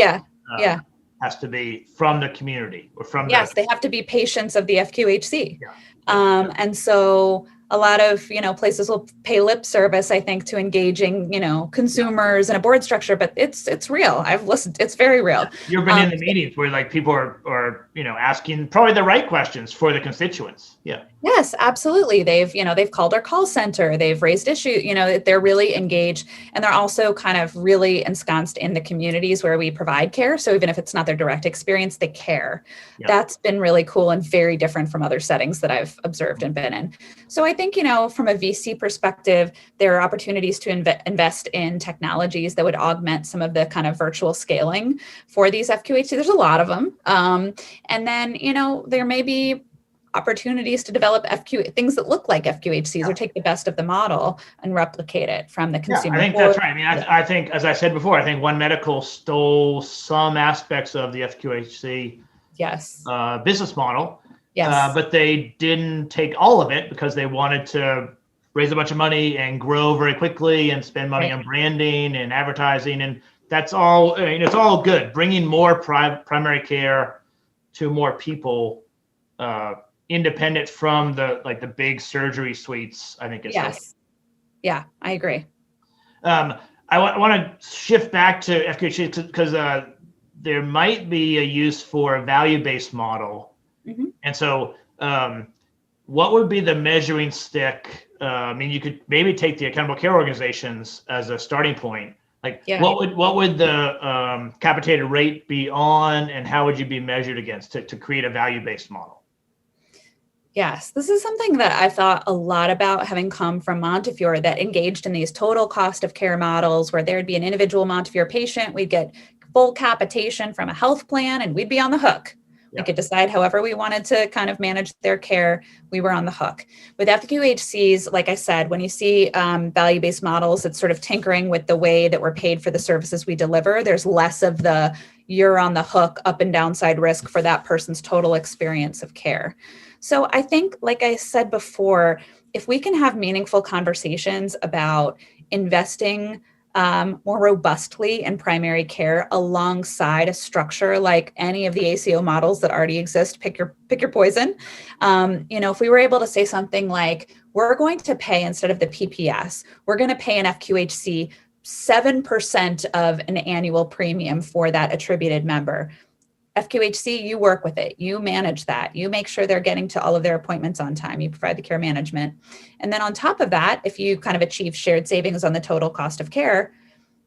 has to be from the community or from they have to be patients of the FQHC. And so a lot of, places will pay lip service, I think, to engaging, consumers in a board structure, but it's real. I've listened, it's very real. You've been in the meetings where like people are, asking probably the right questions for the constituents. Yeah. Yes, absolutely. They've called our call center, they've raised issues, they're really engaged, and they're also kind of really ensconced in the communities where we provide care. So even if it's not their direct experience, they care. Yeah. That's been really cool and very different from other settings that I've observed and been in. So I think, from a VC perspective, there are opportunities to invest in technologies that would augment some of the kind of virtual scaling for these FQHCs. There's a lot of them. And then, there may be opportunities to develop things that look like FQHCs or take the best of the model and replicate it from the consumer. I think that's right. I mean, I think, as I said before, I think One Medical stole some aspects of the FQHC business model. Yes. But they didn't take all of it because they wanted to raise a bunch of money and grow very quickly and spend money on branding and advertising. And that's all, it's all good. Bringing more primary care to more people, independent from the big surgery suites, I think is helpful. Yeah, I agree. I want to shift back to FQHC because there might be a use for a value-based model. Mm-hmm. And so what would be the measuring stick? I mean, you could maybe take the accountable care organizations as a starting point. What would the capitated rate be on, and how would you be measured against to create a value-based model? Yes, this is something that I thought a lot about, having come from Montefiore, that engaged in these total cost of care models where there would be an individual Montefiore patient, we'd get full capitation from a health plan, and we'd be on the hook. We could decide however we wanted to kind of manage their care. We were on the hook. With FQHCs, like I said, when you see value-based models, it's sort of tinkering with the way that we're paid for the services we deliver. There's less of the you're on the hook up and downside risk for that person's total experience of care. So I think, like I said before, if we can have meaningful conversations about investing more robustly in primary care alongside a structure like any of the ACO models that already exist, pick your poison. If we were able to say something like, we're going to pay, instead of the PPS, we're going to pay an FQHC 7% of an annual premium for that attributed member. FQHC, you work with it, you manage that, you make sure they're getting to all of their appointments on time, you provide the care management. And then on top of that, if you kind of achieve shared savings on the total cost of care,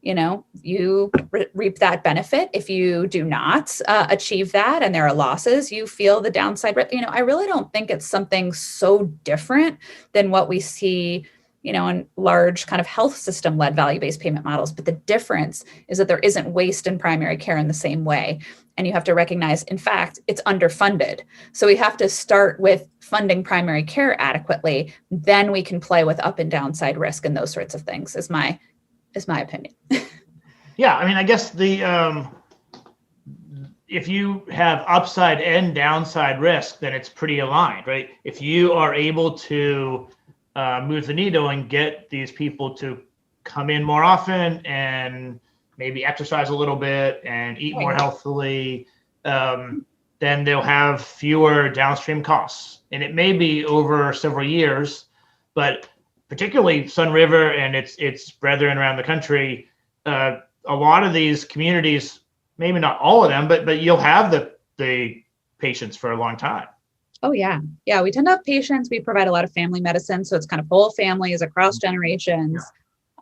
you reap that benefit. If you do not achieve that and there are losses, you feel the downside. I really don't think it's something so different than what we see in large kind of health system led value-based payment models. But the difference is that there isn't waste in primary care in the same way. And you have to recognize, in fact, it's underfunded. So we have to start with funding primary care adequately. Then we can play with up and downside risk and those sorts of things, is my opinion. Yeah, I mean, I guess if you have upside and downside risk, then it's pretty aligned, right? If you are able to move the needle and get these people to come in more often and maybe exercise a little bit and eat more healthily, then they'll have fewer downstream costs. And it may be over several years, but particularly Sun River and its brethren around the country, a lot of these communities, maybe not all of them, but you'll have the patients for a long time. Oh, yeah. Yeah, we tend to have patients. We provide a lot of family medicine. So it's kind of whole families across generations.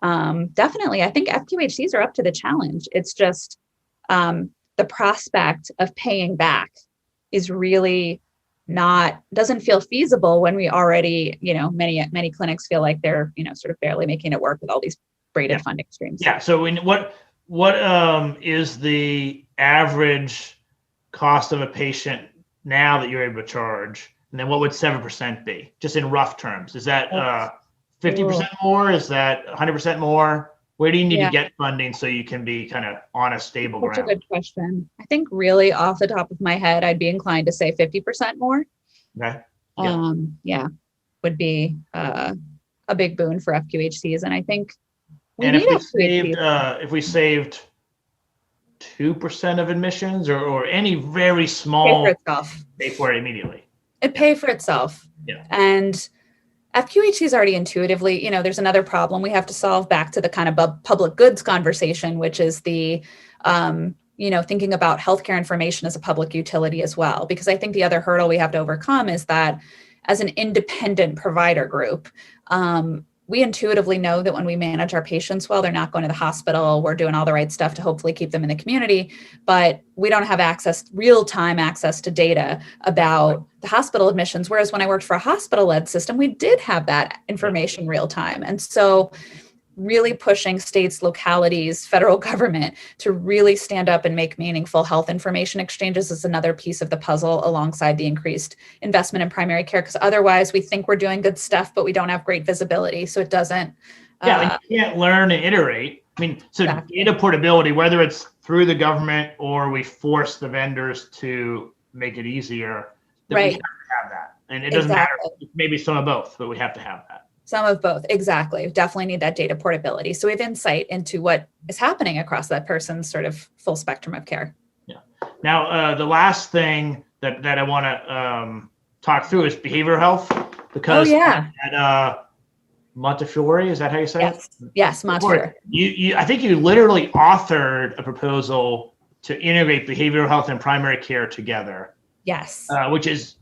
Definitely. I think FQHCs are up to the challenge. It's just the prospect of paying back is really doesn't feel feasible when we already, many clinics feel like they're, sort of barely making it work with all these braided funding streams. Yeah. So what is the average cost of a patient now that you're able to charge? And then what would 7% be, just in rough terms? Is that 50% more? Is that 100% more? Where do you need to get funding so you can be kind of on a stable ground? That's a good question. I think really off the top of my head, I'd be inclined to say 50% more. Okay. Would be a big boon for FQHCs. And I think if we saved 2% of admissions or any very small, pay for it immediately. It pay for itself. Yeah. And FQHCs already intuitively, there's another problem we have to solve back to the kind of public goods conversation, which is the, thinking about healthcare information as a public utility as well. Because I think the other hurdle we have to overcome is that as an independent provider group, we intuitively know that when we manage our patients well, they're not going to the hospital. We're doing all the right stuff to hopefully keep them in the community, but we don't have real-time access to data about the hospital admissions. Whereas when I worked for a hospital-led system, we did have that information real time. And so really pushing states, localities, federal government to really stand up and make meaningful health information exchanges is another piece of the puzzle alongside the increased investment in primary care. Because otherwise we think we're doing good stuff, but we don't have great visibility. So it doesn't. You can't learn and iterate. I mean, so exactly. Data portability, whether it's through the government or we force the vendors to make it easier, we have to have that. And it doesn't matter, maybe some of both, but we have to have that. Some of both. Exactly. Definitely need that data portability. So we have insight into what is happening across that person's sort of full spectrum of care. Yeah. Now, the last thing that I want to talk through is behavioral health, because at Montefiore, is that how you say it? Yes, Montefiore. I think you literally authored a proposal to integrate behavioral health and primary care together. Yes. Which is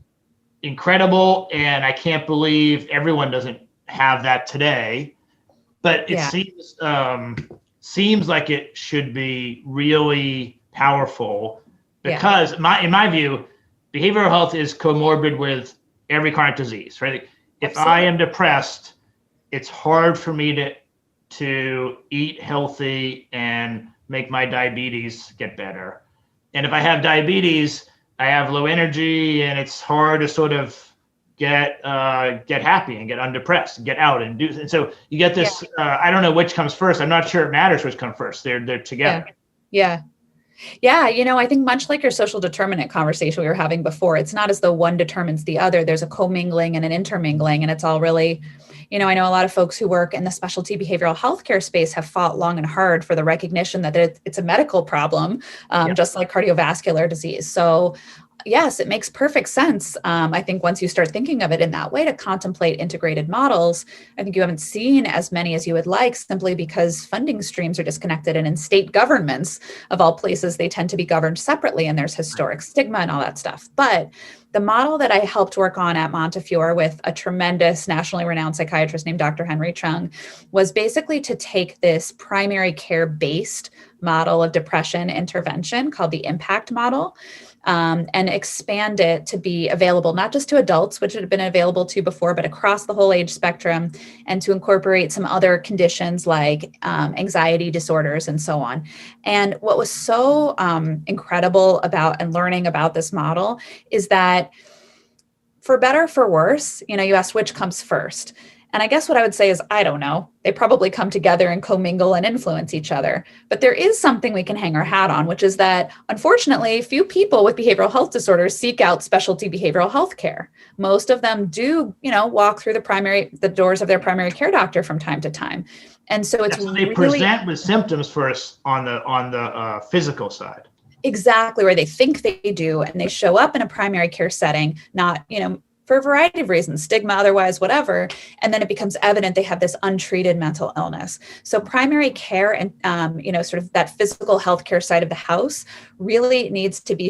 incredible, and I can't believe everyone doesn't have that today, but it seems like it should be really powerful, because in my view, behavioral health is comorbid with every chronic disease, right? If I am depressed, it's hard for me to eat healthy and make my diabetes get better. And if I have diabetes, I have low energy, and it's hard to sort of get happy and get undepressed and get out and do. And so you get this, I don't know which comes first. I'm not sure it matters which comes first. They're together. Yeah. I think much like your social determinant conversation we were having before, it's not as though one determines the other. There's a commingling and an intermingling, and it's all really, I know a lot of folks who work in the specialty behavioral healthcare space have fought long and hard for the recognition that it's a medical problem, just like cardiovascular disease. So yes, it makes perfect sense. I think once you start thinking of it in that way, to contemplate integrated models, I think you haven't seen as many as you would like, simply because funding streams are disconnected. And in state governments, of all places, they tend to be governed separately, and there's historic stigma and all that stuff. But the model that I helped work on at Montefiore with a tremendous nationally renowned psychiatrist named Dr. Henry Chung was basically to take this primary care-based model of depression intervention called the IMPACT model, and expand it to be available not just to adults, which it had been available to before, but across the whole age spectrum, and to incorporate some other conditions like anxiety disorders and so on. And what was so incredible about and learning about this model is that, for better or for worse, you asked which comes first. And I guess what I would say is, I don't know. They probably come together and commingle and influence each other. But there is something we can hang our hat on, which is that, unfortunately, few people with behavioral health disorders seek out specialty behavioral health care. Most of them do, walk through the doors of their primary care doctor from time to time. And so it's they present with symptoms first on the physical side. Exactly, where they think they do, and they show up in a primary care setting, not, for a variety of reasons, stigma, otherwise, whatever. And then it becomes evident they have this untreated mental illness. So primary care and, sort of that physical healthcare side of the house really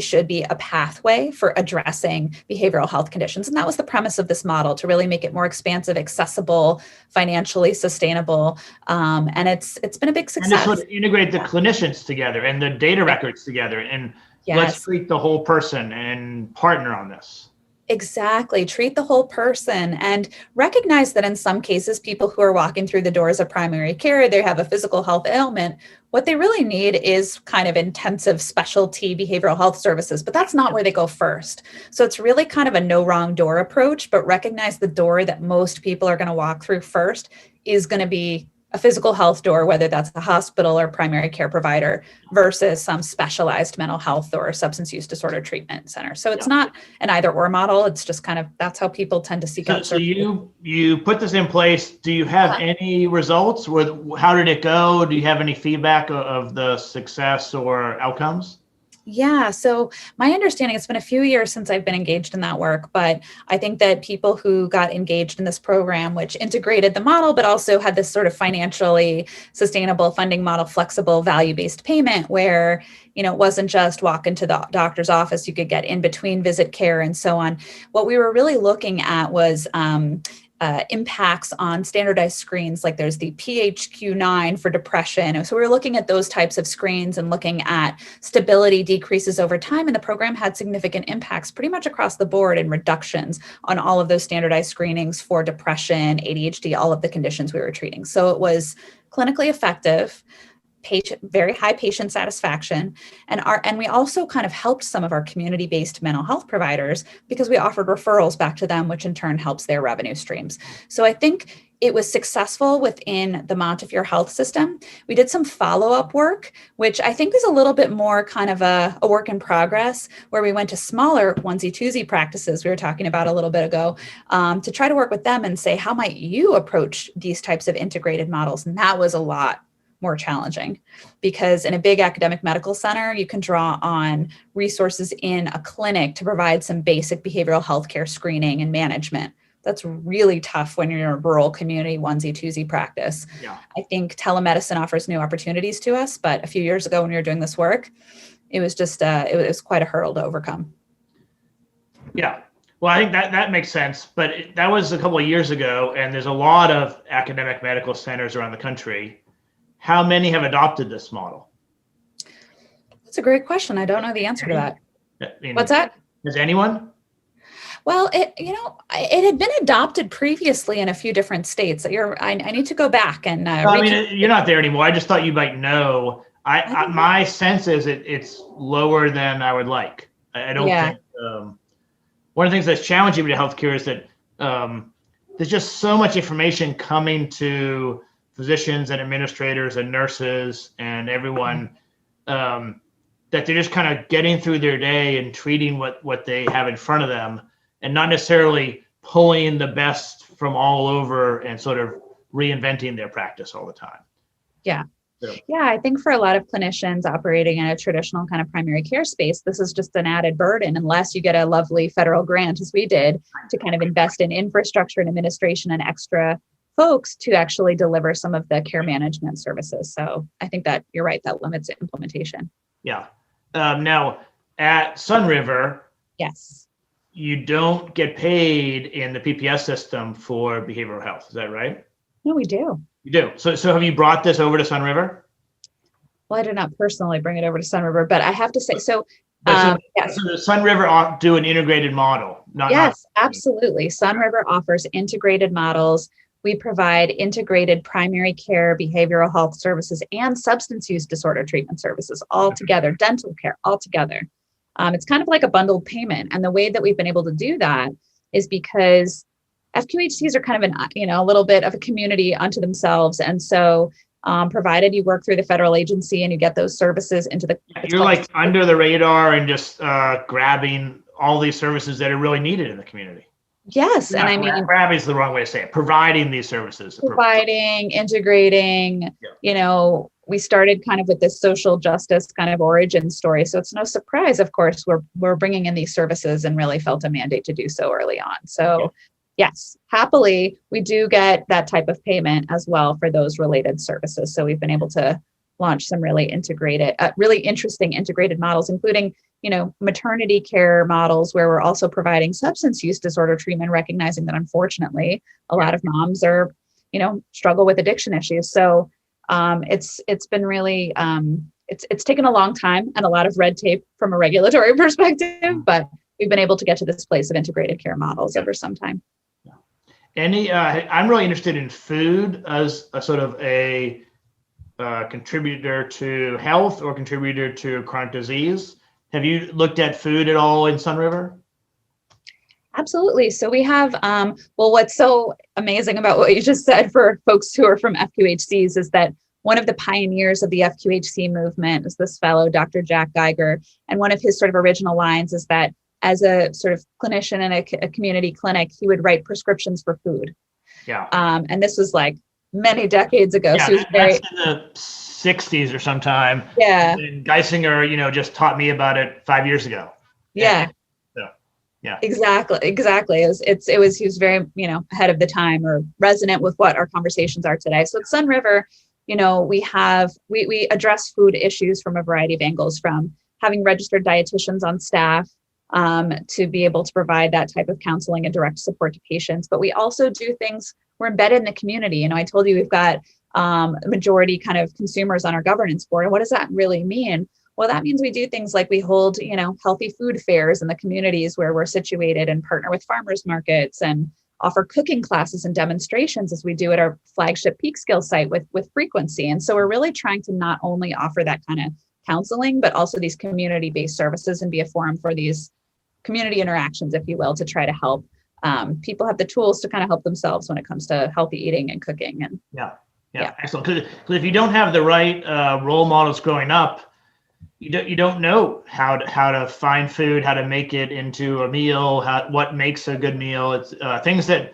should be a pathway for addressing behavioral health conditions. And that was the premise of this model, to really make it more expansive, accessible, financially sustainable. And it's been a big success. And to sort of integrate the clinicians together and the data records together, and let's treat the whole person and partner on this. Exactly. Treat the whole person and recognize that in some cases, people who are walking through the doors of primary care, they have a physical health ailment. What they really need is kind of intensive specialty behavioral health services, but that's not where they go first. So it's really kind of a no wrong door approach, but recognize the door that most people are going to walk through first is going to be a physical health door, whether that's a hospital or primary care provider versus some specialized mental health or substance use disorder treatment center. So it's not an either or model. It's just kind of, that's how people tend to seek out. So you put this in place. Do you have any results? How did it go? Do you have any feedback of the success or outcomes? Yeah. So my understanding, it's been a few years since I've been engaged in that work, but I think that people who got engaged in this program, which integrated the model, but also had this sort of financially sustainable funding model, flexible value-based payment where, it wasn't just walk into the doctor's office, you could get in between visit care and so on. What we were really looking at was impacts on standardized screens, like there's the FQHCs for depression. So we were looking at those types of screens and looking at stability decreases over time. And the program had significant impacts pretty much across the board and reductions on all of those standardized screenings for depression, ADHD, all of the conditions we were treating. So it was clinically effective, very high patient satisfaction. And we also kind of helped some of our community-based mental health providers because we offered referrals back to them, which in turn helps their revenue streams. So I think it was successful within the Montefiore health system. We did some follow-up work, which I think is a little bit more kind of a work in progress, where we went to smaller onesie-twosie practices we were talking about a little bit ago, to try to work with them and say, how might you approach these types of integrated models? And that was a lot more challenging, because in a big academic medical center, you can draw on resources in a clinic to provide some basic behavioral health care screening and management. That's really tough when you're in a rural community onesie-twosie practice. Yeah. I think telemedicine offers new opportunities to us, but a few years ago when we were doing this work, it was just, it was quite a hurdle to overcome. Yeah. Well, I think that makes sense, but that was a couple of years ago, and there's a lot of academic medical centers around the country. How many have adopted this model? That's a great question. I don't know the answer to that. What's that? Has anyone? Well, it had been adopted previously in a few different states. I need to go back and. You're not there anymore. I just thought you might know. My sense is it's lower than I would like. I don't think. One of the things that's challenging with healthcare is that there's just so much information coming to physicians and administrators and nurses and everyone, that they're just kind of getting through their day and treating what they have in front of them, and not necessarily pulling the best from all over and sort of reinventing their practice all the time. Yeah. Yeah, I think for a lot of clinicians operating in a traditional kind of primary care space, this is just an added burden unless you get a lovely federal grant, as we did, to kind of invest in infrastructure and administration and extra folks to actually deliver some of the care management services. So I think that you're right, that limits implementation. Yeah. Now at Sunriver, yes, you don't get paid in the PPS system for behavioral health. Is that right? No, we do. You do. So have you brought this over to Sunriver? Well, I did not personally bring it over to Sunriver, but I have to say, yes. So the Sunriver do an integrated model? Absolutely. Sunriver offers integrated models. We provide integrated primary care, behavioral health services, and substance use disorder treatment services all together, dental care all together. It's kind of like a bundled payment. And the way that we've been able to do that is because FQHCs are kind of a little bit of a community unto themselves. And so provided you work through the federal agency and you get those services into the... You're like under the radar and just grabbing all these services that are really needed in the community. Yes. And I mean, grabbing is the wrong way to say it. Providing these services. Providing, integrating, Yeah. We started kind of with this social justice kind of origin story. So it's no surprise, of course, we're bringing in these services and really felt a mandate to do so early on. So yes, happily, we do get that type of payment as well for those related services. So we've been able to launch some really integrated, really interesting integrated models, including maternity care models where we're also providing substance use disorder treatment, recognizing that unfortunately a lot of moms are, struggle with addiction issues. So it's been really, it's taken a long time and a lot of red tape from a regulatory perspective, but we've been able to get to this place of integrated care models over some time. I'm really interested in food as a sort of a contributor to health or contributor to chronic disease. Have you looked at food at all in Sun River? Absolutely. So we have, what's so amazing about what you just said for folks who are from FQHCs is that one of the pioneers of the FQHC movement is this fellow, Dr. Jack Geiger. And one of his sort of original lines is that as a sort of clinician in a community clinic, he would write prescriptions for food. Yeah. And this was like many decades ago. Yeah, so that's in the 60s or sometime. Yeah. And Geisinger, just taught me about it 5 years ago. Yeah. Yeah. Exactly. He was very, ahead of the time or resonant with what our conversations are today. So at Sun River, we address food issues from a variety of angles, from having registered dietitians on staff to be able to provide that type of counseling and direct support to patients. But we also do things, we're embedded in the community. I told you we've got majority kind of consumers on our governance board. And what does that really mean? Well, that means we do things like we hold, healthy food fairs in the communities where we're situated and partner with farmers markets and offer cooking classes and demonstrations as we do at our flagship Peak Skill site with frequency. And so we're really trying to not only offer that kind of counseling, but also these community-based services and be a forum for these community interactions, if you will, to try to help people have the tools to kind of help themselves when it comes to healthy eating and cooking. And yeah. Excellent. Because if you don't have the right role models growing up, you don't know how to find food, how to make it into a meal, what makes a good meal. It's things that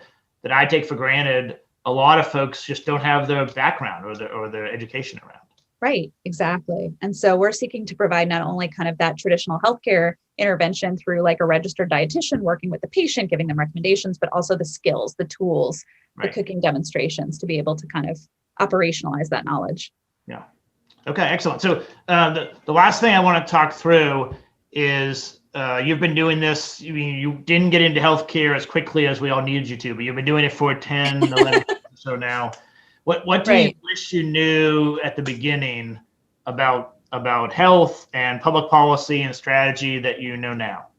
I take for granted. A lot of folks just don't have the background or the education around. Right, exactly. And so we're seeking to provide not only kind of that traditional healthcare intervention through like a registered dietitian working with the patient, giving them recommendations, but also the skills, the tools, the cooking demonstrations to be able to kind of operationalize that knowledge. Yeah. Okay, excellent. So the last thing I want to talk through is you've been doing this. You didn't get into healthcare as quickly as we all needed you to, but you've been doing it for 10, 11 years or so now. What do you wish you knew at the beginning about health and public policy and strategy that you know now?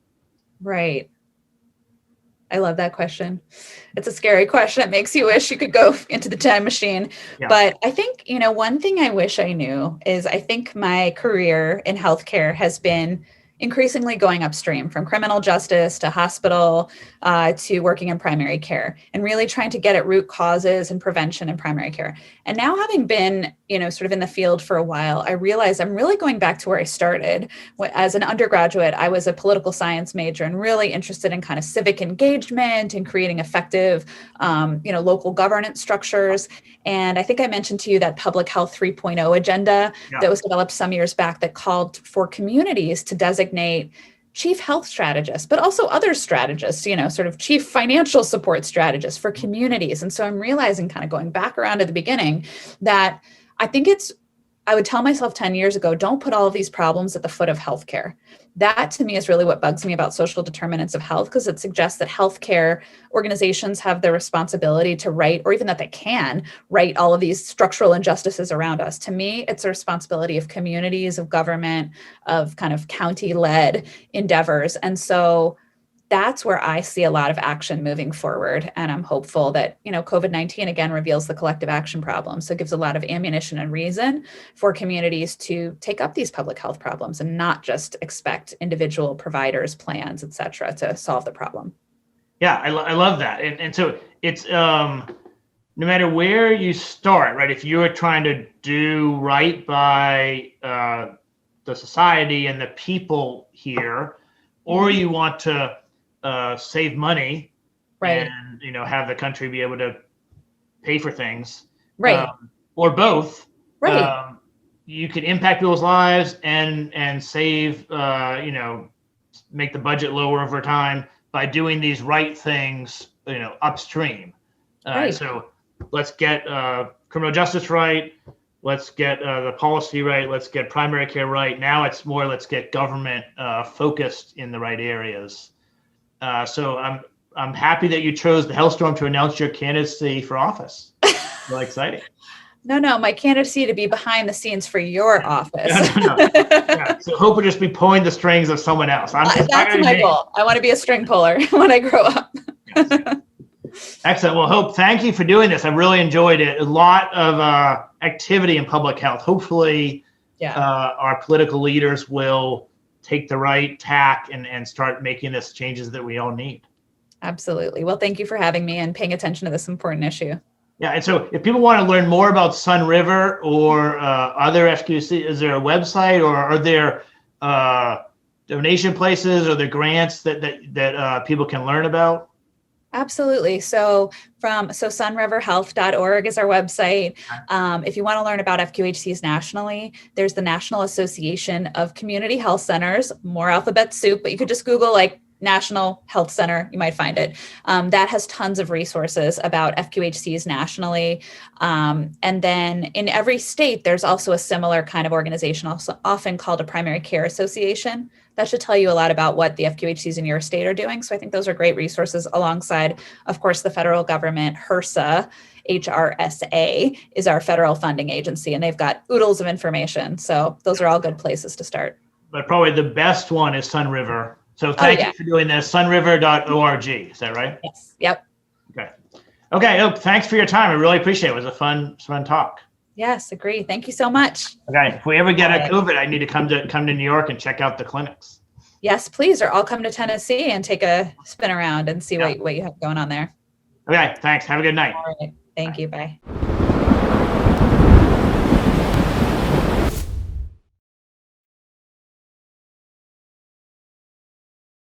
Right. I love that question. It's a scary question. It makes you wish you could go into the time machine. Yeah. But I think, one thing I wish I knew is I think my career in healthcare has been increasingly going upstream from criminal justice to hospital to working in primary care and really trying to get at root causes and prevention in primary care. And now having been, sort of in the field for a while, I realize I'm really going back to where I started. As an undergraduate, I was a political science major and really interested in kind of civic engagement and creating effective, local governance structures. And I think I mentioned to you that Public Health 3.0 agenda that was developed some years back that called for communities to designate chief health strategists, but also other strategists, sort of chief financial support strategists for communities. And so I'm realizing, kind of going back around to the beginning, that I think I would tell myself 10 years ago, don't put all of these problems at the foot of healthcare. That to me is really what bugs me about social determinants of health, because it suggests that healthcare organizations have the responsibility to right, or even that they can right all of these structural injustices around us. To me, it's a responsibility of communities, of government, of kind of county-led endeavors. And so that's where I see a lot of action moving forward. And I'm hopeful that, COVID-19 again reveals the collective action problem. So it gives a lot of ammunition and reason for communities to take up these public health problems and not just expect individual providers, plans, et cetera, to solve the problem. Yeah, I love that. And so it's no matter where you start, right? If you're trying to do right by the society and the people here, or you want to save money Right. and have the country be able to pay for things, Right. or both. Right. You could impact people's lives and save, make the budget lower over time by doing these right things, upstream. Right. So let's get criminal justice right. Let's get the policy right. Let's get primary care right. Now it's more, let's get government focused in the right areas. So I'm happy that you chose the Hellstorm to announce your candidacy for office. Really exciting. No, my candidacy to be behind the scenes for your office. No. Yeah. So Hope will just be pulling the strings of someone else. That's my goal. I want to be a string puller when I grow up. Yes. Excellent. Well, Hope, thank you for doing this. I really enjoyed it. A lot of activity in public health. Hopefully, our political leaders will take the right tack and start making this changes that we all need. Absolutely. Well, thank you for having me and paying attention to this important issue. Yeah, and so if people want to learn more about Sun River or other FQHCs, is there a website, or are there donation places, or the grants that people can learn about? Absolutely. So sunriverhealth.org is our website. If you want to learn about FQHCs nationally, there's the National Association of Community Health Centers, more alphabet soup, but you could just Google National Health Center, you might find it. That has tons of resources about FQHCs nationally. And then in every state, there's also a similar kind of organization, also often called a primary care association. That should tell you a lot about what the FQHCs in your state are doing. So I think those are great resources alongside, of course, the federal government. HRSA, HRSA, is our federal funding agency, and they've got oodles of information. So those are all good places to start. But probably the best one is Sun River. So thank you for doing this. Sunriver.org. Is that right? Yes. Yep. Okay. Oh, thanks for your time. I really appreciate it. It was a fun talk. Yes, agree. Thank you so much. Okay. If we ever get a COVID, I need to come to New York and check out the clinics. Yes, please. Or I'll come to Tennessee and take a spin around and see what you have going on there. Okay. Thanks. Have a good night. All right. Thank you. Bye.